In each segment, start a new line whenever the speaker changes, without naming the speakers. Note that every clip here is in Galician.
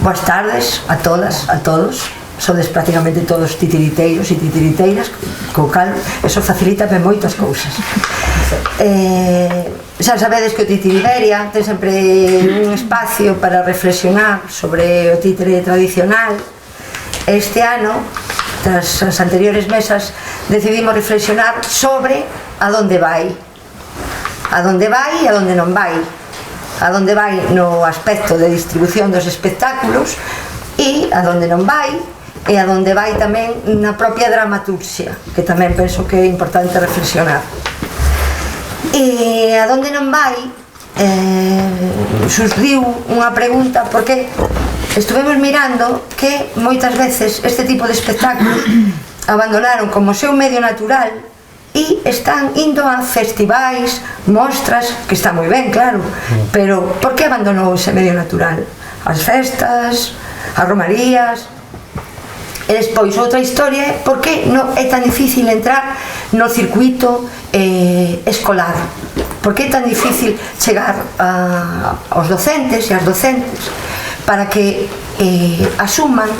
Boas tardes a todas, a todos. Sodes prácticamente todos titiriteiros e titiriteiras, co cal eso facilítame moitas cousas. Xa sabedes que o Titiriberia ten sempre un espacio para reflexionar sobre o títere tradicional. Este ano, tras as anteriores mesas, decidimos reflexionar sobre a donde vai. A donde vai e a donde non vai. A donde vai no aspecto de distribución dos espectáculos e a donde non vai e a donde vai tamén na propia dramaturxia, que tamén penso que é importante reflexionar. E a donde non vai susdiu unha pregunta, porque estuvemos mirando que moitas veces este tipo de espectáculos abandonaron como seu medio natural e están indo a festivais, mostras, que está moi ben, claro, pero por que abandonou ese medio natural? As festas, as romarías. E despois outra historia é por que non é tan difícil entrar no circuito escolar, por que é tan difícil chegar aos docentes e ás docentes para que asuman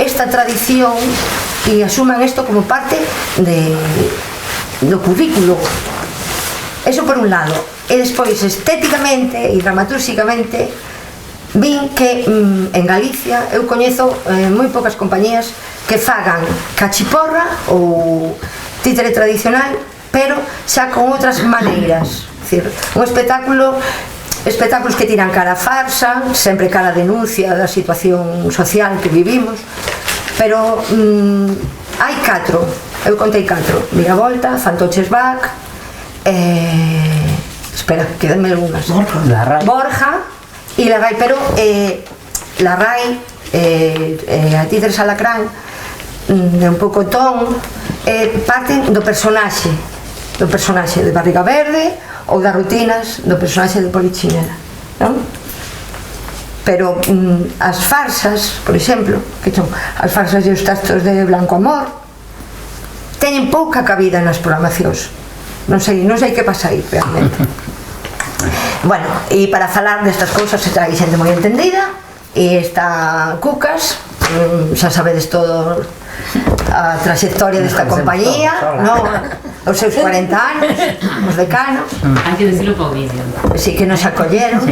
esta tradición e asuman isto como parte do currículo. Eso por un lado. E despois estéticamente e dramaturxicamente vin que en Galicia eu coñezo moi poucas compañías que fagan cachiporra ou títere tradicional, pero xa con outras maneiras. É dicir, un espectáculos que tiran cara a farsa, sempre cara a denuncia da situación social que vivimos, pero hai 4, eu contei 4: Miravolta, Fantoches Bach, espera, quedanme algunhas, Borja e Larrai, pero Larrai, a Títeres Alacrán, de un pouco ton, parten do personaxe de Barriga Verde ou das rutinas do personaxe de Polichinela, non? Pero as farsas, por exemplo, que son as farsas e os textos de Blanco Amor, teñen pouca cabida nas programacións. Non sei que pasa aí realmente. Bueno, e para falar destas cousas está aí xente moi entendida, e está Cucas, xa sabedes todo a trayectoria desta compañía, os seus 40 anos, os decanos.
Hai que decirlo para o vídeo.
Sí, que nos acolleron,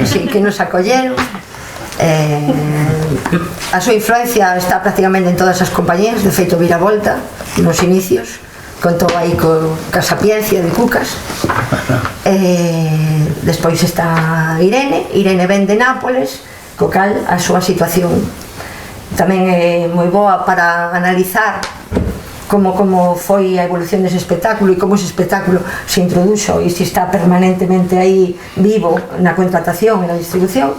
a súa influencia está prácticamente en todas as compañías. De feito, Viravolta, nos inicios, contou aí ca Sapiencia de Cucas. Despois está Irene ven de Nápoles, co cal a súa situación tamén é moi boa para analizar como foi a evolución dese espectáculo e como ese espectáculo se introduxo e se está permanentemente aí vivo na contratación e na distribución.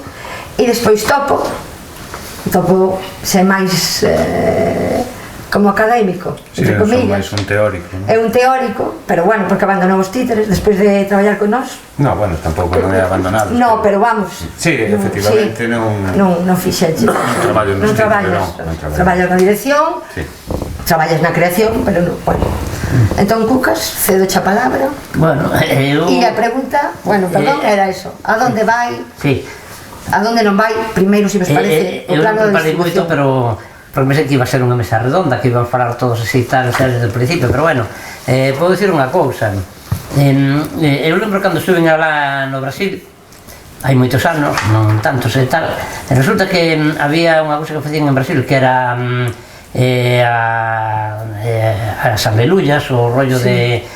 E despois Topo se máis como académico, entre comillas.
É un teórico, non?
É un teórico, pero bueno, porque abandonou os títeres despois de traballar con nós.
No, bueno, tampouco non é abandonado.
No, pero vamos.
Sí, efectivamente
non fixeche. Non traballas na dirección, traballas na creación, pero non, bueno. Entón, Cucas, cedo a palabra.
Bueno,
e a pregunta, perdón, era eso. A donde vai?
Sí.
A donde non vai? Primeiro, se vos parece, o plano de distribución.
Porque me sei que iba a ser unha mesa redonda, que iban a falar todos así tal, desde o principio, pero bueno, podo dicir unha cousa. Eu lembro cando estuve alá no Brasil, hai moitos anos, non tantos e tal, e resulta que había unha cousa que facían en Brasil que era as aleluyas, o rollo de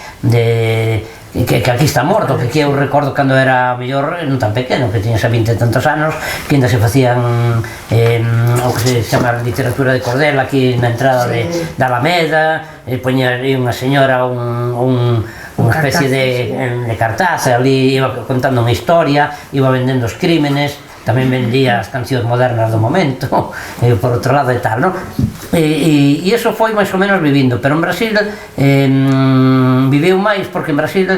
que aquí está morto, que eu recordo cando era mellor non tan pequeno, que tiña xa 20 e tantos anos, que ainda se facían o que se chama literatura de cordel aquí na entrada da Alameda, poñía ali unha señora unha especie de cartaz, ali iba contando unha historia, iba vendendo os crímenes, tamén vendía as cancións modernas do momento, por outro lado e tal, non? E iso foi máis ou menos vivindo, pero en Brasil viveu máis porque en Brasil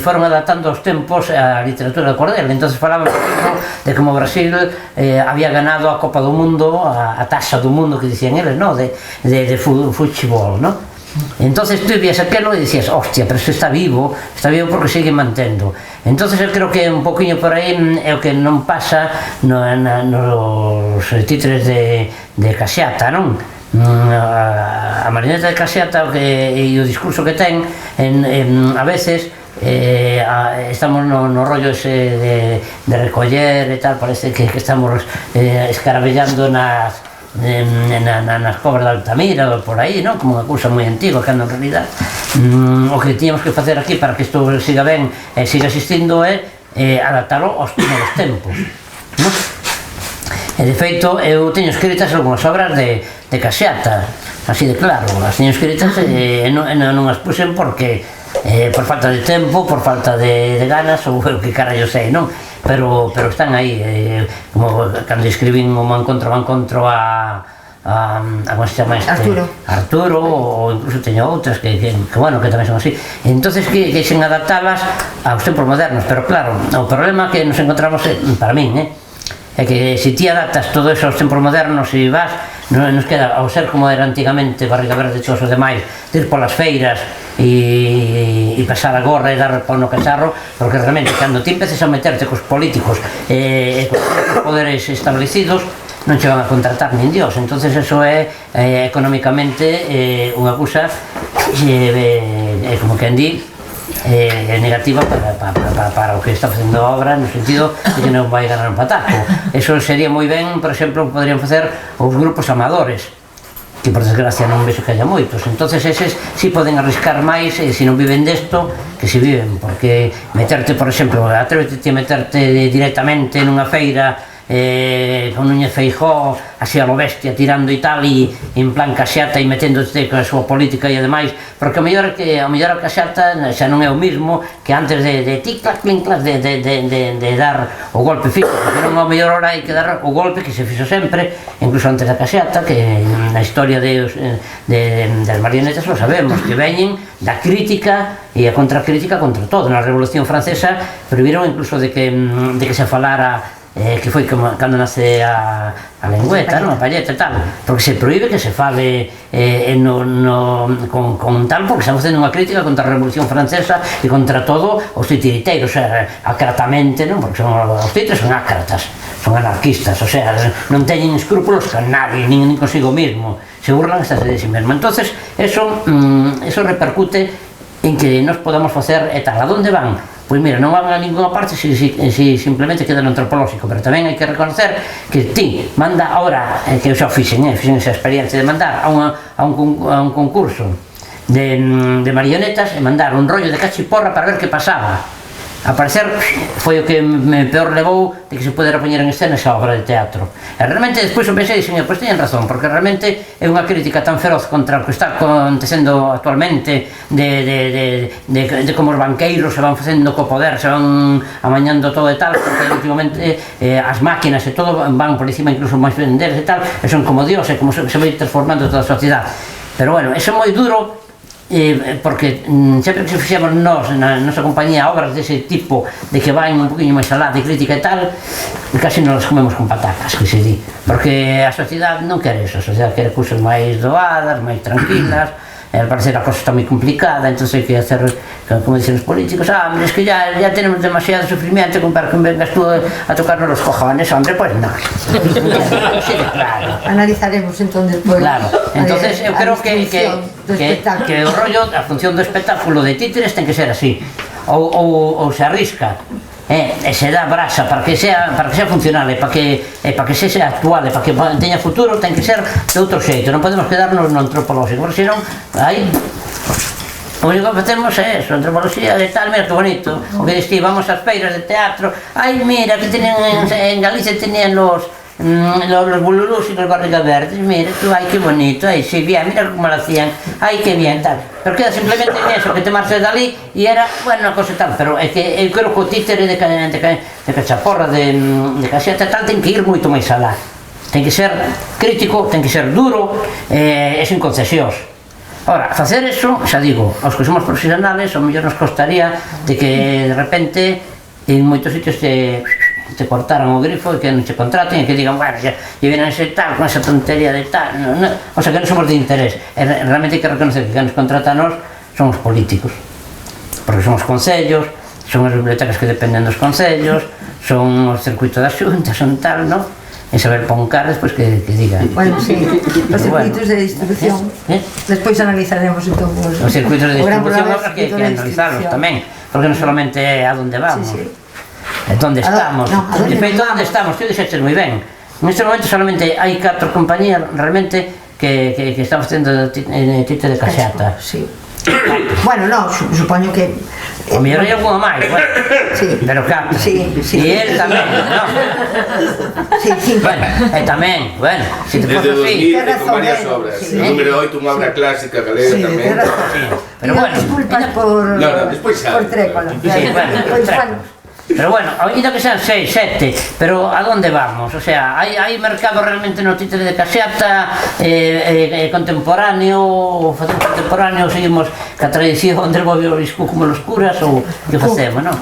foron adaptando aos tempos a literatura de cordel. Entonces falaban de como Brasil había ganado a Copa do Mundo, a taxa do mundo que dicían eles, non? De fútbol, non? Entonces tú vías aquelo e dicías, hostia, pero isto está vivo porque sigue mantendo. Entonces eu creo que un poquinho por aí é o que non pasa nos títeres de Caxiata, non? A marioneta de Caxiata e o discurso que ten a veces estamos no rollo ese de recoller e tal, parece que estamos escarabellando nas cobras de Altamira ou por aí, non? Como unha cousa moi antiga, cando en realidad o que tiñamos que facer aquí para que isto siga ben e siga existindo é adaptalo aos novos tempos, non? E de feito eu teño escritas algunhas obras de Caxiata, así de claro, as teño escritas e non as puxen porque por falta de tempo, por falta de ganas ou o que carallo sei, non? Pero están aí, como cando escribín o encontro a como se chama este? Arturo, ou incluso teño outras que bueno, que tamén son así. Entonces que sen adaptalas aos tempos modernos, pero claro, o problema que nos encontramos para min, é que se ti adaptas todo eso aos tempos modernos e vas, nos queda ao ser como era antigamente, barriga verde, todos os demais, ir polas feiras e pasar a gorra e dar pau no cacharro, porque realmente cando ti empeces a meterte cos políticos e cos poderes establecidos non che van a contratar nin Dios. Entonces eso é económicamente unha cousa como quen di negativa para o que está facendo a obra, no sentido de que non vai ganar un pataco. Eso sería moi ben, por exemplo, podrían facer os grupos amadores, que por desgracia non vexo que haya moitos. Entonces eses si poden arriscar máis se non viven desto que se viven, porque meterte, por exemplo, atrévete a meterte directamente nunha feira con Núñez Feijóo así a lo bestia, tirando e tal, e en plan Caxiata e meténdote con a súa política e ademais, porque a mellor a Caxiata xa non é o mismo que antes de tic-clac, clin-clac, de dar o golpe físico, porque non a mellor hora hai que dar o golpe que se fixo sempre, incluso antes da Caxiata, que na historia das marionetas lo sabemos, que veñen da crítica e a contracrítica contra todo. Na Revolución Francesa prohibiron incluso de que se falara que foi cando nace a lengüeta, a palleta e tal, porque se proíbe que se fale con tal, porque estamos facendo unha crítica contra a Revolución Francesa e contra todo os titiriteiros, acratamente, non? Porque os titires son ácratas, son anarquistas, o sea, non teñen escrúpulos con nadie, nin consigo mismo, se burlan hasta de si mesmo. Entonces eso repercute en que nos podamos facer e tal. A donde van? Pois mira, non van a ninguna parte se simplemente queda no antropolóxico, pero tamén hai que reconocer que ti manda ahora, que eu xa fixen esa experiencia de mandar a un concurso de marionetas e mandar un rollo de cachiporra para ver que pasaba. A parecer foi o que me peor levou de que se pudera poñer en escena esa obra de teatro. E realmente despois o pensei e dixen, pois teñen razón, porque realmente é unha crítica tan feroz contra o que está acontecendo actualmente de como os banqueiros se van facendo co poder, se van amañando todo e tal, porque últimamente as máquinas e todo van por encima incluso máis venderes e tal, e son como Dios, e como se vai transformando toda a sociedade. Pero bueno, eso é moi duro, porque sempre que se fixemos nós na nosa compañía obras dese tipo de que van un poquinho máis alá de crítica e tal, casi non las comemos con patacas, que se di, porque a sociedade non quere eso, a sociedade quere cousas máis doadas, máis tranquilas. Al parecer a cosa está moi complicada, entonces hai que hacer, como dicen os políticos, hombre, es que ya tenemos demasiado sufrimiento como para que vengas tú a tocarnos los cojones, hombre, pues no. Sí, claro.
Analizaremos entonces despois.
Claro, entonces eu creo que o rollo, a función do espectáculo de títeres ten que ser así, ou se arrisca e se dá brasa para que sea funcional e para que sea actual e para que teña futuro, ten que ser de outro xeito, non podemos quedarnos no antropolóxico, porque senón aí o único que facemos é eso, antropoloxía de tal, mira que bonito, o que diste, vamos ás feiras de teatro, ai mira que tenían en Galicia tenían los bululús y los barriga verdes, mira tú, ay qué bonito, ay sí, bien, mira cómo lo hacían, ay qué bien, tal, pero queda simplemente en eso, que te marches de ali y era, bueno, una cosa tal, pero é que eu creo que o títere de cachaporra, de Caxiata tal, ten que ir moito máis alá, ten que ser crítico, ten que ser duro e sin concesións. Ahora, facer eso, xa digo, aos que somos profesionales, o mellor nos costaría de que de repente en moitos sitios te cortaran o grifo e que non che contraten e que digan, bueno, ya vienen ese tal, con esa tontería de tal, o sea, que non somos de interés. Realmente hai que reconocer que nos contratan a nos son os políticos, porque son os concellos, son as bibliotecas que dependen dos concellos, son os circuitos da Xunta, son tal, non? E saber poncar despois que diga.
Bueno, sí, os circuitos de distribución. Despois analizaremos entón
os circuitos de distribución, habrá que analizarlos tamén, porque non solamente é a donde vamos. Onde estamos, de feito onde estamos, tú dixeches moi ben. Neste momento solamente hai 4 compañías realmente que estamos tendo tite de caseata.
Sí. Bueno, no, supoño que...
O mellor hai alguno máis, bueno, pero 4. E el tamén, non? Bueno, e tamén, bueno, se te pos así...
Desde 2000, con varias obras. O número 8, unha obra clásica galega tamén.
Pero bueno...
Disculpas por...
No, despois xa.
Por trécola.
Sí, bueno, pero bueno, ainda que sean 6, 7, pero a donde vamos? O sea, hai mercado realmente no títere de caseata contemporáneo, facer contemporáneo, seguimos ca tradición del bovio risco como los curas ou que facemos, non?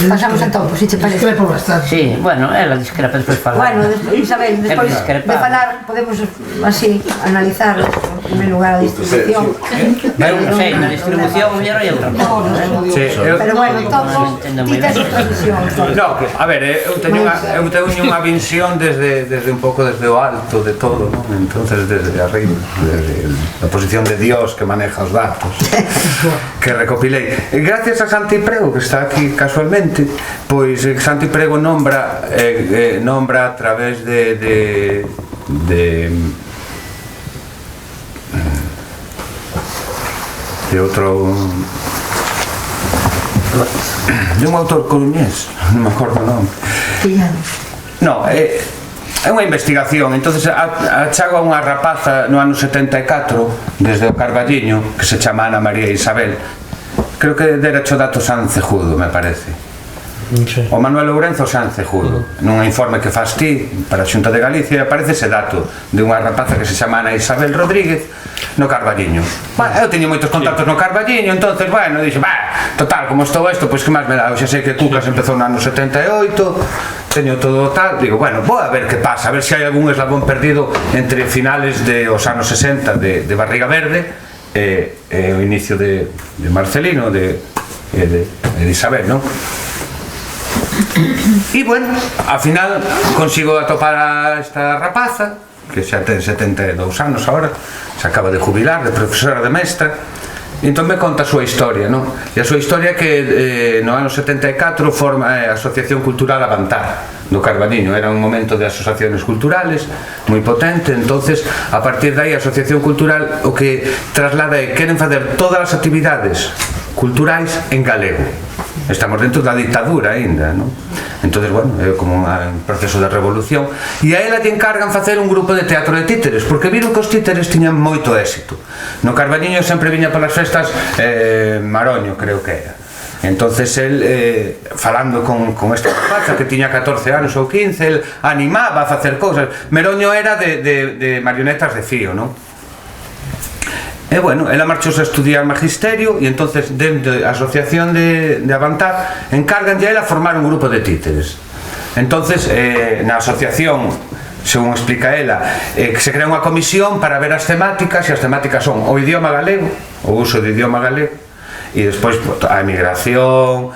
Pasamos entón, pues, si te parece.
Sí, bueno, ela discrepa despois falar.
Bueno, Isabel, despois de falar podemos así analizar en primer lugar a distribución.
Non sei, na distribución mellor hai outra cosa.
Pero bueno, todos ti tes outra visión.
No, a ver, eu teño unha visión desde un pouco desde o alto de todo, non? Entonces desde arriba, desde a posición de Dios que maneja os datos que recopilei. Gracias a Santi Prego, que está aquí casualmente, pois Santi Prego nombra a través de outro... de un autor coruñés, non me acordo o nome. No, é unha investigación. Entonces achago a unha rapaza no ano 74 desde o Carballiño que se chama Ana María Isabel. Creo que dera cho dato Sancejudo, me parece. O Manuel Lourenzo Sancejudo, nun informe que faz ti para a Xunta de Galicia, aparece ese dato de unha rapaza que se chama Ana Isabel Rodríguez no Carballiño. Eu teño moitos contactos no Carballiño, entonces, bueno, dixo, total, como estou isto, pois que máis me dá? Eu xa sei que Cucas empezou no ano 78, teño todo tal, digo, bueno, vou a ver que pasa, a ver se hai algún eslabón perdido entre finales dos anos 60 de Barriga Verde e o inicio de Marcelino e de Isabel, non? E, bueno, ao final consigo atopar a esta rapaza que xa ten 72 anos agora, se acaba de jubilar de profesora de mestra, e entón me conta a súa historia, non? E a súa historia que no ano 74 forma a Asociación Cultural Avantar do Carballiño. Era un momento de asociaciones culturales moi potente, entonces a partir de aí a Asociación Cultural o que traslada é queren facer todas as actividades culturais en galego. Estamos dentro da dictadura aínda, non? Entonces, bueno, é como un proceso de revolución, e a ela lle encargan facer un grupo de teatro de títeres, porque viron que os títeres tiñan moito éxito. No Carballiño sempre viña polas festas Maroño, creo que era. Entonces el, falando con esta rapaza que tiña 14 anos ou 15, el animaba a facer cousas. Meroño era de marionetas de fío, non? E bueno, ela marchouse a estudiar magisterio e entonces dentro da asociación de Avantar encárganlle a ela formar un grupo de títeres. Entonces na asociación, según explica ela, que se crea unha comisión para ver as temáticas, e as temáticas son o idioma galego, o uso de idioma galego, e despois a emigración,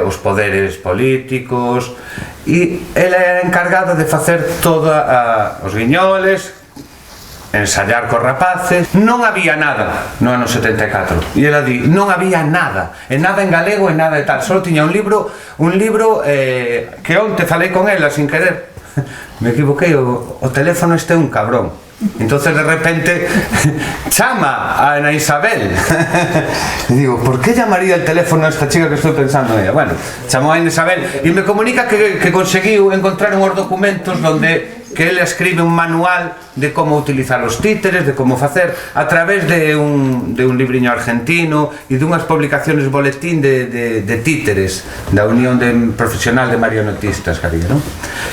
os poderes políticos, e ela era encargada de facer toda os guiñoles, ensayar cos rapaces. Non había nada no ano 74, e ela di, non había nada, e nada en galego e nada de tal, só tiña un libro que onte falei con ela sin querer, me equivoquei, o teléfono este é un cabrón. Entonces de repente chama a Ana Isabel e digo, por que llamaría el teléfono a esta chica que estou pensando en ella? Bueno, chamou a Ana Isabel e me comunica que conseguiu encontrar unhos documentos donde que ele escribe un manual de como utilizar os títeres, de como facer, a través de un libriño argentino e dunhas publicaciones boletín de títeres da Unión Profesional de Marionetistas que había, non?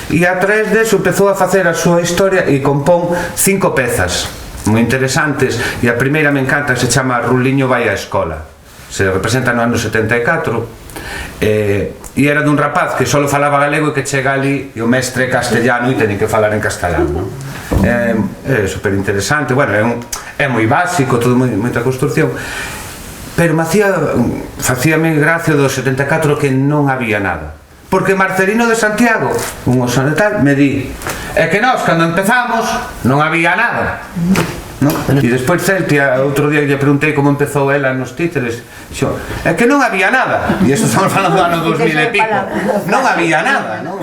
E a través deso empezou a facer a súa historia e compón 5 pezas moi interesantes, e a primeira me encanta, se chama Ruliño vai á escola, se representa no ano 74, E era dun rapaz que só falaba galego e que chega ali e o mestre é castellano e teñen que falar en castelano. É super interesante, bueno, é moi básico, todo moita construcción, pero facíame gracia do 74 que non había nada, porque Marcelino de Santiago, un osano tal, me di é que nós, cando empezamos, non había nada, no? E despois Celtia, outro día lle preguntei como empezou ela nos títeres, é que non había nada, e isto estamos falando do ano 2000 e pico, non había nada, no?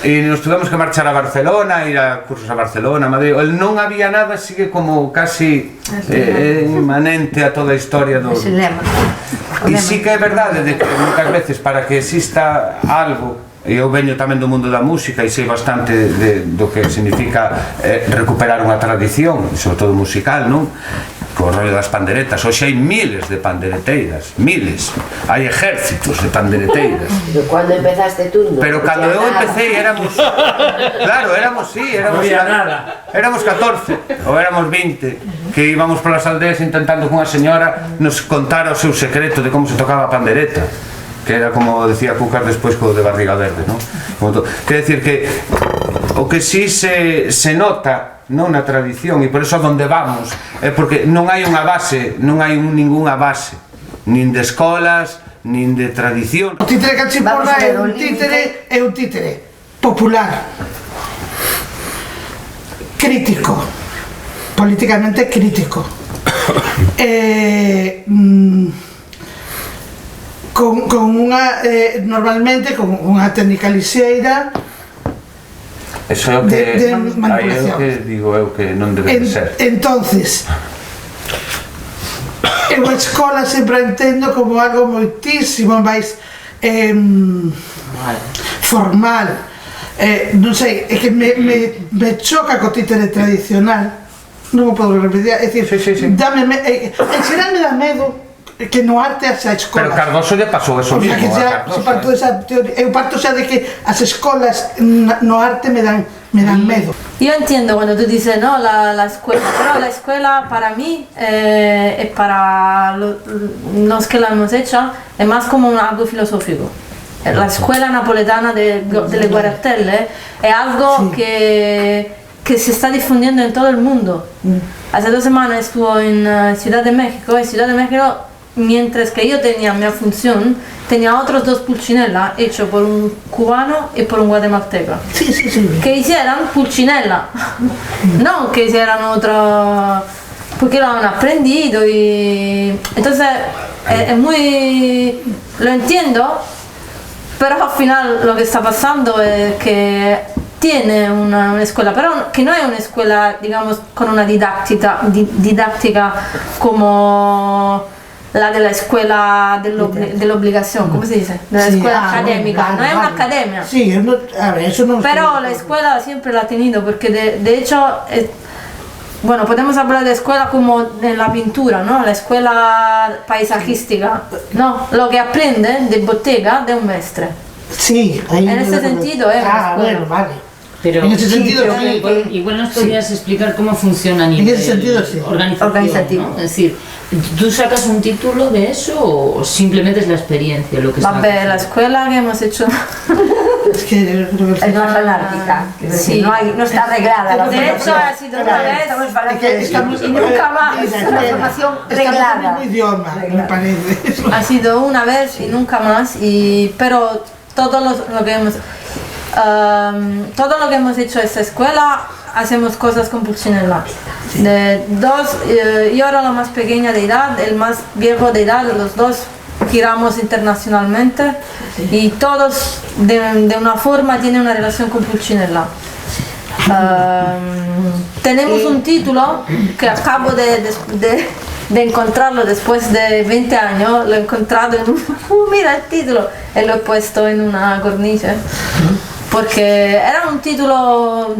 E nos tuvemos que marchar a Barcelona, ir a cursos a Barcelona, a Madrid. El non había nada sigue como casi inmanente a toda a historia do... E sí que é verdade de que moitas veces para que exista algo, e eu veño tamén do mundo da música e sei bastante do que significa recuperar unha tradición, sobre todo musical, non? Co rollo das panderetas, hoxe hai miles de pandereteiras, miles, hai ejércitos de pandereteiras.
Pero cando empezaste tú,
pero cando eu empecé éramos, claro, éramos 14 ou éramos 20 que íbamos polas aldeas intentando que unha señora nos contara o seu secreto de como se tocaba a pandereta, que era como decía Cucas despois co de Barriga Verde, non? Quer decir que o que si se nota non na tradición, e por iso onde vamos é porque non hai unha base, non hai ningunha base, nin de escolas, nin de tradición.
O títere cachiporra é un títere popular, crítico, políticamente crítico, con unha normalmente con unha técnica lixeira.
Eso é o que
de manipulación.
Aí é o que digo eu que non debe de ser.
Entonces, eu a escola sempre entendo como algo moitísimo máis formal. Non sei, é que me choca co títere tradicional, non o podo repetir, é dicir, dame, en xeral me dá medo que no arte haxa escolas.
Pero Cardoso lle pasou eso mismo a Cardoso.
Eu parto xa de que as escolas no arte me dan medo.
Yo entiendo cuando tú dices, no, la escuela, pero la escuela para mí y para los que la hemos hecho es más como algo filosófico. La escuela napoletana de Le Guerratelle es algo que se está difundiendo en todo el mundo. Hace 2 semanas estuvo en Ciudad de México, y Ciudad de México, mientras que yo tenía mi función, tenía otros 2 pulcinella hechos por un cubano y por un guatemalteco.
Sí.
Que hicieran pulcinella, no que hicieran otra, porque lo han aprendido y entonces es muy, lo entiendo, pero al final lo que está pasando es que tiene una escuela, pero que no es una escuela, digamos, con una didáctica como la de la escuela de la obligación, ¿cómo se dice? De la escuela académica, no es una academia.
Sí, a ver, eso no.
Pero la escuela siempre la ha tenido, porque de hecho, bueno, podemos hablar de escuela como en la pintura, ¿no? La escuela paisajística, ¿no? Lo que aprende de bottega de un maestre.
Sí,
en ese sentido es una escuela.
Bueno, vale.
Pero
en ese sentido,
igual nos podrías explicar cómo funciona a nivel
en ese sentido, sí.
organizativo, ¿no? Es decir, ¿tú sacas un título de eso o simplemente es la experiencia lo que está haciendo?
La escuela que hemos hecho
es que
es más anárquica,
sí.
No está arreglada.
De hecho ha sido una vez
y nunca más una formación reglada.
El idioma, me parece.
Ha sido una vez y nunca más, todo lo que hemos hecho en esta escuela hacemos cosas con pulcinella. Yo era la más pequeña de edad, el más viejo de edad, los 2 giramos internacionalmente y todos de una forma tienen una relación con pulcinella. Tenemos un título que acabo de encontrarlo después de 20 años, lo he encontrado mira el título, y lo he puesto en una cornisa. Porque era un título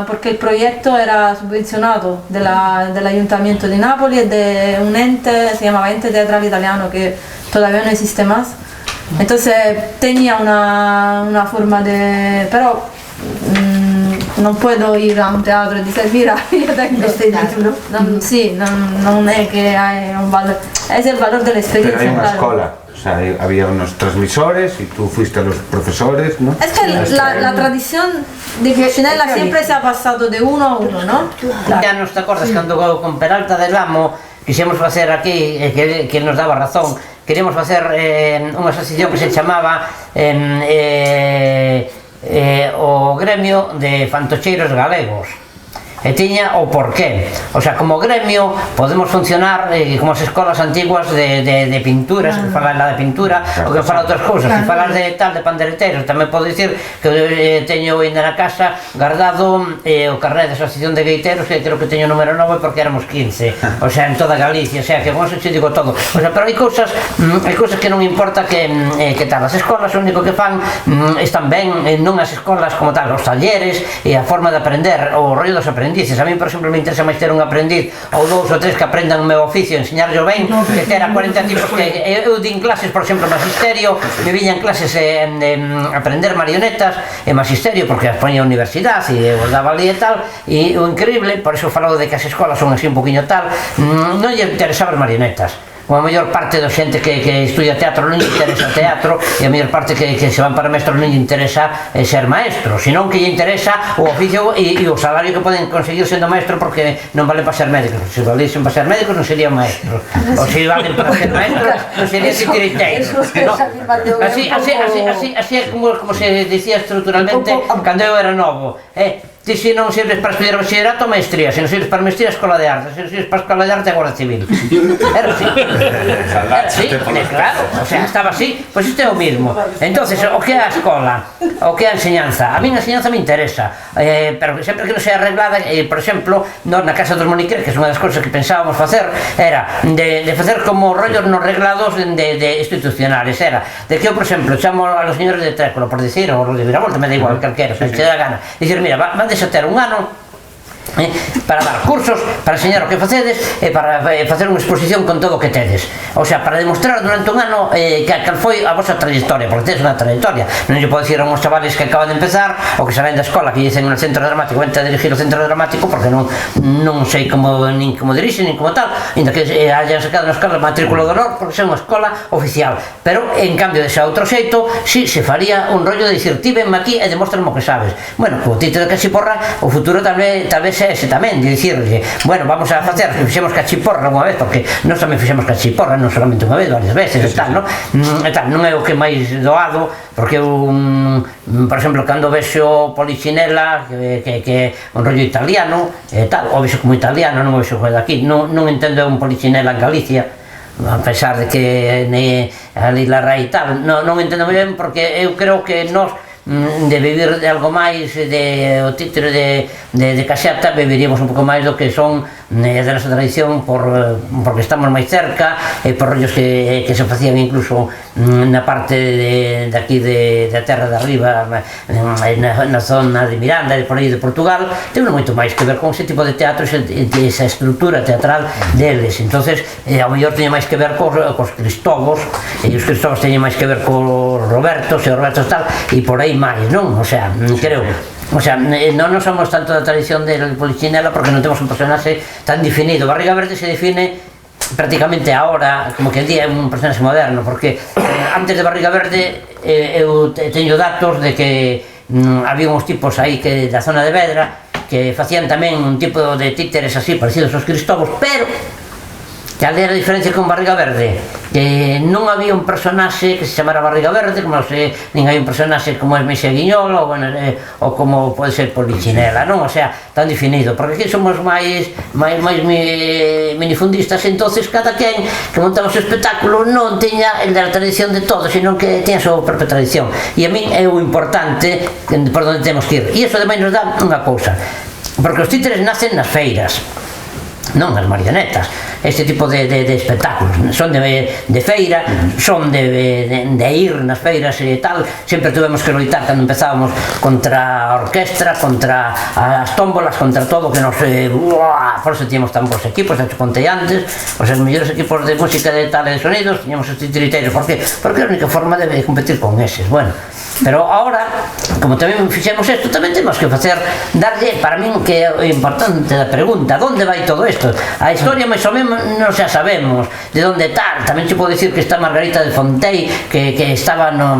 porque el proyecto era subvencionado del Ayuntamiento de Nápoles, de un ente, se llamaba Ente Teatral Italiano, que todavía no existe más. Entonces tenía una forma de... pero no puedo ir a un teatro y decir, mira, yo tengo este título. No es que hay un valor, es el valor de la experiencia.
Pero hay una escuela. O sea, había unos transmisores y tú fuiste a los profesores, ¿no?
Es que la tradición de Pulcinella siempre se ha pasado de uno a uno, ¿no?
Ya nos te acordas cando con Peralta del Amo quixemos facer aquí, que nos daba razón, queríamos facer unha asociación que se chamaba o Gremio de Fantocheiros Galegos. E tiña o porqué. O sea, como gremio podemos funcionar como as escolas antiguas de pinturas, que falan la de pintura, ou que falan outras cousas, que falan de tal, de pandereteiros. Tamén podo dicir que teño ainda na casa guardado o carnet de asociación de gaiteros, que creo que teño o número 9 porque éramos 15, o sea, en toda Galicia, o sea, que con eso te digo todo. O sea, pero hai cousas que non importa que tal. As escolas o único que fan están ben, non as escolas como tal, os talleres e a forma de aprender, o rollo dos aprendices. A mí, por exemplo, me interesa máis ter un aprendiz ou 2 ou 3 que aprendan o meu oficio, enseñarlo ben, que ter a 40 tipos que eu din clases, por exemplo, magisterio, me viñan clases de aprender marionetas e magisterio, porque as poñía a universidade e os daba ali e tal, e o increíble, por eso falo de que as escolas son así un poquinho tal, non lle interesaba as marionetas. Como a maior parte da xente que estudia teatro non lle interesa teatro, e a maior parte que se van para maestro non lle interesa ser maestro, senón que lle interesa o oficio e o salario que poden conseguir sendo maestro, porque non vale para ser médicos. Se valesen para ser médicos non serían maestros, ou se valen para ser maestros non serían titiriteiros. Así é como se dicía estruturalmente cando eu era novo. Ti se non sirves para estudiar bachillerato, maestría. Se non sirves para maestría, escola de arte. Se non sirves para escola de arte, guarda civil. Era así. Sí, claro. O sea, estaba así. Pois isto é o mismo. Entonces, o que é a escola? O que é a enseñanza? A mí a enseñanza me interesa. Pero sempre que non sea arreglada, por exemplo, na Casa dos Moniqueres, que é unha das cousas que pensábamos facer, era de facer como rollos nos reglados de institucionales. Era de que eu, por exemplo, chamo a los señores de Trécolo, por decir, ou de Viravolta, me da igual, calquera, se te dá gana. Dicir, mira, van a ter un ano para dar cursos, para enseñar o que facedes e para facer unha exposición con todo o que tedes, o sea, para demostrar durante un ano cal foi a vosa trayectoria, porque tedes unha trayectoria. Non lle podo dicir a uns chavales que acaban de empezar ou que salen da escola que dicen no centro dramático, vente a dirigir o centro dramático, porque non sei nin como dirixe, nin como tal, ainda que hayan sacado na escola matrícula de honor, porque é unha escola oficial. Pero, en cambio, dese outro xeito, si se faría un rollo de dicir, ti venme aquí e demostrame o que sabes. Bueno, co título de Cachiporra, o futuro tal vez ese tamén, de dicirle, bueno, vamos a facer, fixemos Cachiporra unha vez, porque nós tamén fixemos Cachiporra, non solamente unha vez, varias veces, e tal, non? Non é o que máis doado, porque eu, por exemplo, cando vexo Polichinela, que é un rollo italiano, e tal, o vexo como italiano, non o vexo como daqui, non entendo un Polichinela en Galicia, a pesar de que ali la Rai e tal, non entendo moi ben, porque eu creo que nós de vivir de algo máis o título de Caxata beberíamos un pouco máis do que son de nosa tradición, porque estamos máis cerca e por rollos que se facían incluso na parte de aquí da terra de arriba, na zona de Miranda e por aí de Portugal. Ten moito máis que ver con ese tipo de teatro e esa estrutura teatral deles. Entonces, ao mellor teña máis que ver cos Cristóbos, e os Cristóbos teñen máis que ver cos Robertos e os Robertos tal, e por aí máis, non? O sea, creo. O sea, non somos tanto da tradición del Polichinela porque non temos un personaxe tan definido. Barriga Verde se define prácticamente ahora, como que el día é un personaxe moderno, porque antes de Barriga Verde eu teño datos de que había uns tipos aí que da zona de Vedra que facían tamén un tipo de títeres así parecidos aos Cristóbos, pero cal era a diferencia con Barriga Verde? Que non había un personaxe que se chamara Barriga Verde, como se nin hai un personaxe como é Meixa Guiñolo ou como pode ser Polichinela, non? O sea, tan definido, porque aquí somos máis minifundistas, entonces cada quen que montaba o seu espectáculo non tiña el da tradición de todo, senón que tiña a súa propia tradición, e a min é o importante por onde temos que ir, e iso ademais nos dá unha cousa, porque os títeres nacen nas feiras, non as marionetas. Este tipo de espectáculos son de feira, son de ir nas feiras e tal. Sempre tuvemos que loitar cando empezábamos contra a orquestra, contra as tómbolas, contra todo, que nos por eso tíamos tan bons equipos, xa te contei antes, os mellores equipos de música de tal e de sonidos, tiñamos os titiriteiros. Por que? Porque é a única forma de competir con eses. Bueno, pero ahora, como tamén fixemos isto, tamén temos que facer, darlle, para min, que é o importante da pregunta, onde vai todo isto? A historia máis ou menos non xa sabemos de onde tal. Tamén se pode dicir que está Margarita de Fontei, que estaba na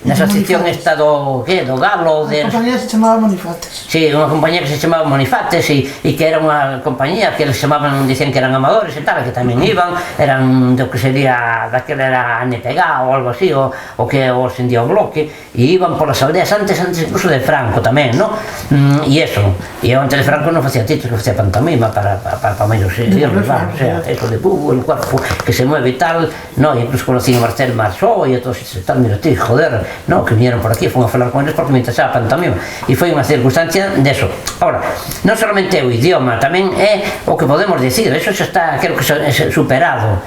asociación esta do Galo.
A compañía se chamaba Monifates.
Sí, unha compañía que se chamaba Monifates e que era unha compañía que eles chamaban, dicían que eran amadores e tal, que tamén iban, eran do que sería, daquela era NPG ou algo así, o que hoxe en día o Bloque, e iban polas aldeas antes incluso de Franco tamén, non? E eso, e antes de Franco non facía títulos, facía pantomima para maiores idiomas, o sea, eso de el cuerpo que se mueve e tal, no, incluso conocí a Marcel Marceau e todos estos tal, mira, tío, joder, no, que vinieron por aquí, fomos a falar con eles porque me interesaba a pantomima, e foi unha circunstancia deso. Ahora, non solamente o idioma, tamén é o que podemos dicir, eso xa está, creo que superado.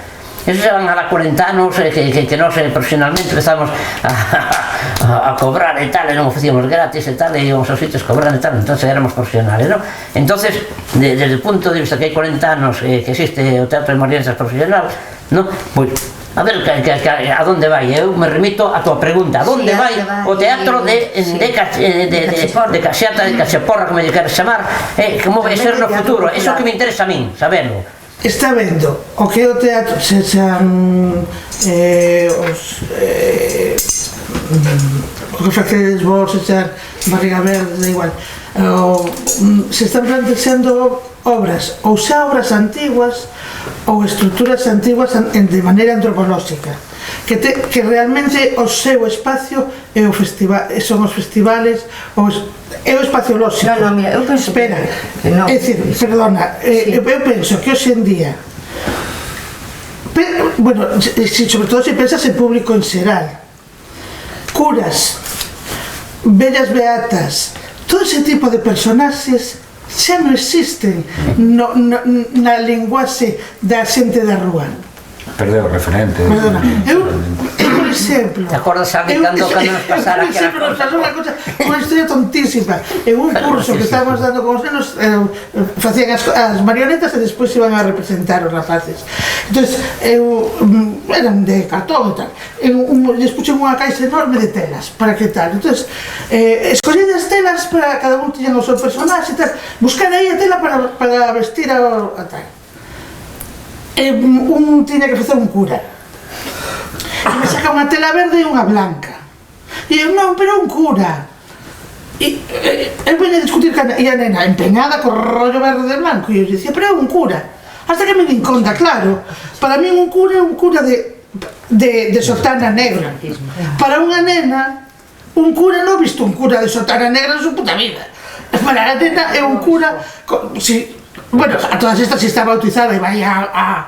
Eso se van a la 40 anos que nós profesionalmente empezamos a cobrar e tal, e non o facíamos gratis e tal, e íbamos aos sitios cobrando e tal, entón éramos profesionales, non? Entonces, desde o punto de vista que hai 40 anos que existe o Teatro de Morienzas profesional, non? Pois, a ver, a donde vai? Eu me remito a tua pregunta, a donde vai o teatro de Caxiata, de Cacheporra, como lle queres chamar, como vai ser no futuro? Eso que me interesa a min, saberlo.
Está vendo o que é o teatro, se xan o que facedes vos, se xan Barriga Verde, igual, se están plantexando obras, ou xa obras antiguas ou estruturas antiguas de maneira antropolóxica, que realmente o seu espacio é o festival, son os festivales, é o espacio lóxico.
No, mira, eu penso...
Espera, é dicir, perdona, eu penso que hoxe en día, bueno, sobre todo se pensas en público en xeral, curas, vellas beatas, todo ese tipo de personaxes xa non existen na linguaxe da xente da rúa.
Perdeu o referente.
Perdona, eu, por exemplo...
Te acordas alguén cando nos pasara que era
cosa? Unha historia tontísima. En un curso que estábamos dando con os nenos, facían as marionetas e despois iban a representar os rapaces. Entón, eran de cartón e tal. Les puxen unha caixa enorme de telas, para que tal. Entón, escollí as telas para cada un tiñan o seu personaxe e tal. Buscar aí a tela para vestir a tal. Un tiña que facer un cura e me saca unha tela verde e unha blanca e eu, non, pero un cura e eu veña a discutir e a nena empeñada co rollo verde e blanco e eu dicía, pero é un cura hasta que me din conta, claro, para mí un cura é un cura de sotana negra, para unha nena un cura non visto un cura de sotana negra en su puta vida, para a nena é un cura bueno, a todas estas si está bautizada e vai a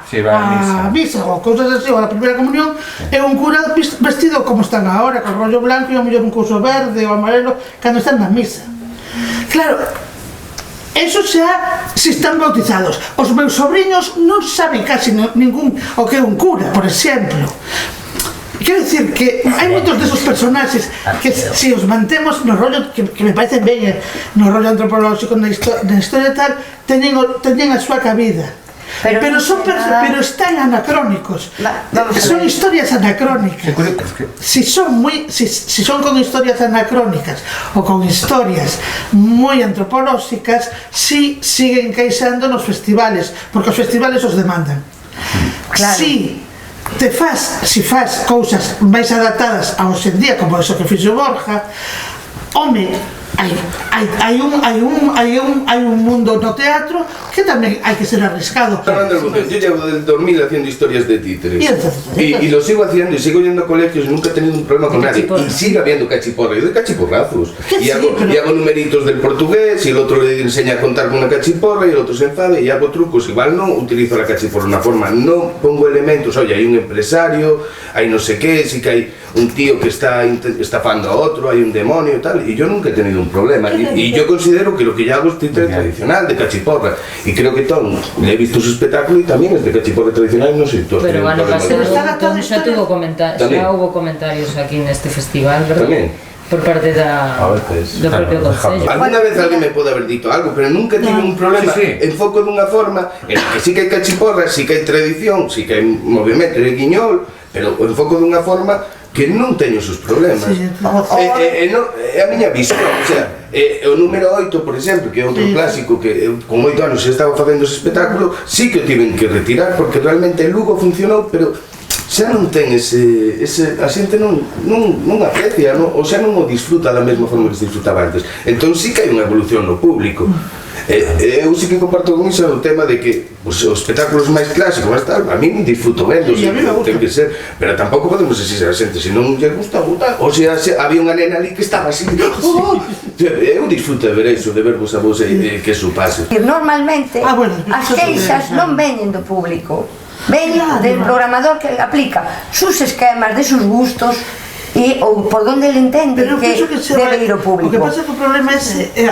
misa ou cousas así, ou a primeira comunión, é un cura vestido como están agora, con rollo blanco e ao mellor un couso verde ou amarelo cando están na misa. Claro, eso xa si están bautizados. Os meus sobriños non saben casi ningún o que é un cura, por exemplo. Quero dicir que hai moitos desos personaxes que se os mantemos no rollo que me parecen ben no rollo antropolóxico, na historia tal, teñen a súa cabida, pero están anacrónicos, son historias anacrónicas. Si son con historias anacrónicas ou con historias moi antropolóxicas, si siguen encaixando nos festivales, porque os festivales os demandan. Si faz cousas máis adaptadas a hoxe en día, como eso que fixo Borja, home, hai un mundo no teatro que tamén hai que ser arriscado.
Yo llevo del 2000 haciendo historias de títeres y lo sigo haciendo y sigo yendo a colegios y nunca he tenido un problema con nadie y sigue habiendo cachiporra, yo doy cachiporrazos y hago numeritos del portugués y el otro le enseña a contar con una cachiporra y el otro se enfade y hago trucos, igual no utilizo la cachiporra de una forma, no pongo elementos, oye, hay un empresario, hay no sé qué, sí que hay un tío que está estafando a otro, hay un demonio y tal, y yo nunca he tenido un problema y yo considero que lo que yo hago es títere tradicional de cachiporra y creo que Tom le he visto su espectáculo y también es de cachiporra tradicional, no sé, todos
pero bueno,
Tom
ya hubo comentarios aquí en este festival, ¿verdad?
También.
Por parte do propio Concello.
Alguna vez alguén me pode haber dito algo, pero nunca tive un problema. Enfoco dunha forma en que sí que hai cachiporra, sí que hai tradición, sí que hai movimento de guiñol, pero o enfoco dunha forma que non teño os seus problemas. É a miña visión, o sea, o número 8, por exemplo, que é outro clásico que con 8 anos xa estaba facendo ese espectáculo, sí que o tiven que retirar porque realmente en Lugo funcionou, pero xa non ten ese a xente non aprecia, ou xa non o disfruta da mesma forma que se disfrutaba antes. Entón sí que hai unha evolución no público. Eu sí que comparto con iso o tema de que os espectáculos máis clásicos a mí disfruto vendo, ten que ser, pero tampouco podemos exigir a xente, se non lle gusta, ou se había unha nena ali que estaba así, eu disfruto de ver iso, de ver vos a vos que iso pase.
Normalmente as queixas non veñen do público, veñen del programador que aplica sus esquemas de sus gustos ou por donde ele entende que debe ir o público.
O que pasa é que o problema é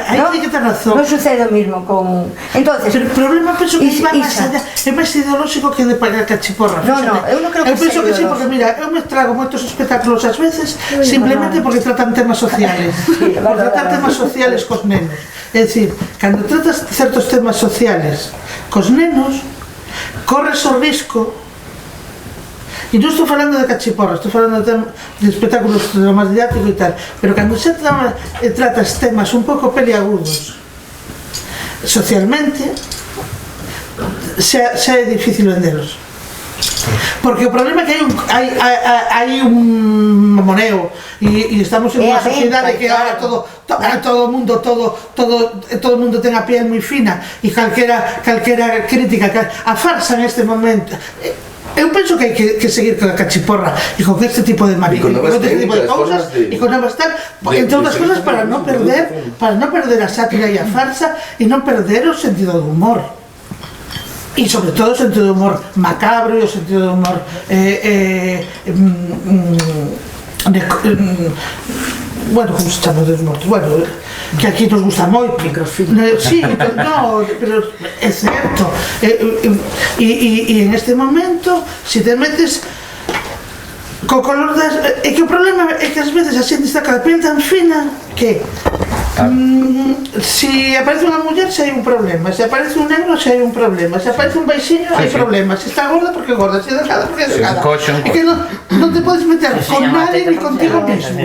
aí hai que ter razón.
Non sucede o mismo con... Entonces,
pero o problema penso que vai máis allá, é máis ideolóxico que de pagar cachiporras.
No, eu non creo que
penso que sí, porque mira, eu me trago moitos espectáculos ás veces simplemente porque tratan temas sociales. Por tratar temas sociales cos nenos. É dicir, cando tratas certos temas sociales cos nenos, corres o risco. E non estou falando de cachiporras, estou falando de espectáculos máis didácticos e tal, pero cando xa tratas temas un pouco peliagudos socialmente, xa é difícil vendelos. Porque o problema é que hai un mamoneo e estamos en unha sociedade que agora todo o mundo ten a piel moi fina e calquera crítica a farsa neste momento. Eu penso que hai que seguir con a cachiporra e con este tipo de cousas e con novas tal, entre outras cousas para non perder a sátira e a farsa e non perder o sentido do humor. E sobre todo o sentido do humor macabro e o sentido do humor bueno, como se chama dos mortos, bueno, que aquí nos gusta moito. Sí, pero é certo. E en este momento, se te metes co color das... É que o problema é que ás veces a xente está cada piel tan fina que se aparece unha muller xa hai un problema, se aparece un negro xa hai un problema, se aparece un baixiño hai problema, se está gorda porque gorda, se é delgada porque é delgada. É que non te podes meter con nadie ni contigo mesmo.